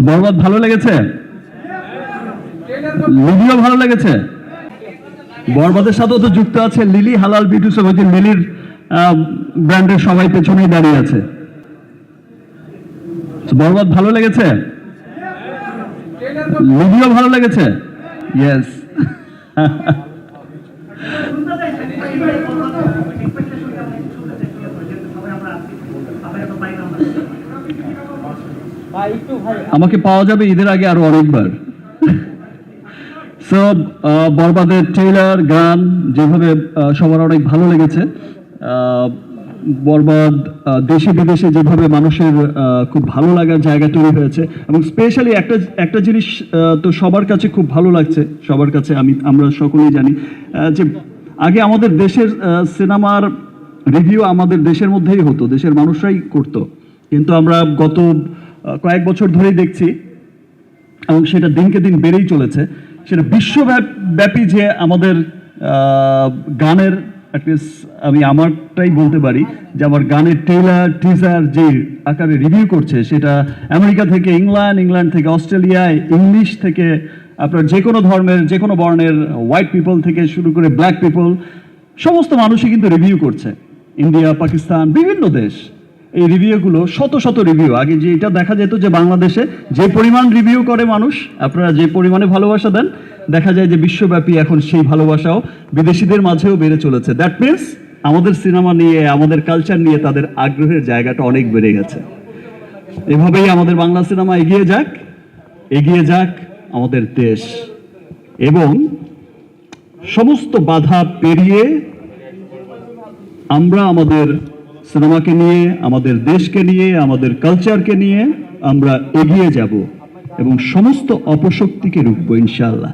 বরবাদ ভালো লেগেছে, লিলিও ভালো লেগেছে। বরবাদের সাথেও তো যুক্ত আছে লিলি হালাল বিউটি শপ, যে লিলির ব্র্যান্ডের সবাই পেছনেই দাঁড়িয়ে আছে। বরবাদ ভালো লেগেছে, লিলিও ভালো লেগেছে। ইয়েস। আমাকে পাওয়া যাবে ঈদের আগে আরো অনেকবার। সো বরবাদের ট্রেলার গান যেভাবে সবার অনেক ভালো লেগেছে। বরবাদ দেশে বিদেশে যেভাবে মানুষের খুব ভালো লাগার জায়গা তৈরি হয়েছে, এবং স্পেশালি একটা জিনিস তো সবার কাছে খুব ভালো লাগছে, সবার কাছে আমরা সকলেই জানি যে আগে আমাদের দেশের সিনেমার রিভিউ আমাদের দেশের মধ্যেই হতো, দেশের মানুষরাই করতো, কিন্তু আমরা গত কয়েক বছর ধরেই দেখছি, এবং সেটা দিনকে দিন বেড়েই চলেছে, সেটা বিশ্বব্যাপী যে আমাদের গানের অ্যাটলিস্ট আমি আমারটাই বলতে পারি যে আমার গানের ট্রেলার টিজার যে আকারে রিভিউ করছে, সেটা আমেরিকা থেকে ইংল্যান্ড থেকে অস্ট্রেলিয়া, ইংলিশ থেকে আপনার যে কোনো ধর্মের যে কোনো বর্ণের হোয়াইট পিপল থেকে শুরু করে ব্ল্যাক পিপল, সমস্ত মানুষই কিন্তু রিভিউ করছে। ইন্ডিয়া, পাকিস্তান, বিভিন্ন দেশ এই রিভিউগুলো, শত শত রিভিউ। আগে যে এটা দেখা যেত যে বাংলাদেশে যে পরিমাণ রিভিউ করে মানুষ, আপনারা যে পরিমাণে ভালোবাসা দেন, দেখা যায় যে বিশ্বব্যাপী এখন সেই ভালোবাসাও বিদেশিদের মাঝেও বেড়ে চলেছে। দ্যাট মিনস আমাদের সিনেমা নিয়ে, আমাদের কালচার নিয়ে তাদের আগ্রহের জায়গাটা অনেক বেড়ে গেছে। এভাবেই আমাদের বাংলা সিনেমা এগিয়ে যাক আমাদের দেশ, এবং সমস্ত বাধা পেরিয়ে আমরা আমাদের সিনেমাকে নিয়ে, আমাদের দেশকে নিয়ে, আমাদের কালচারকে নিয়ে আমরা এগিয়ে যাব এবং সমস্ত অপশক্তিকে রুখবো ইনশাআল্লাহ।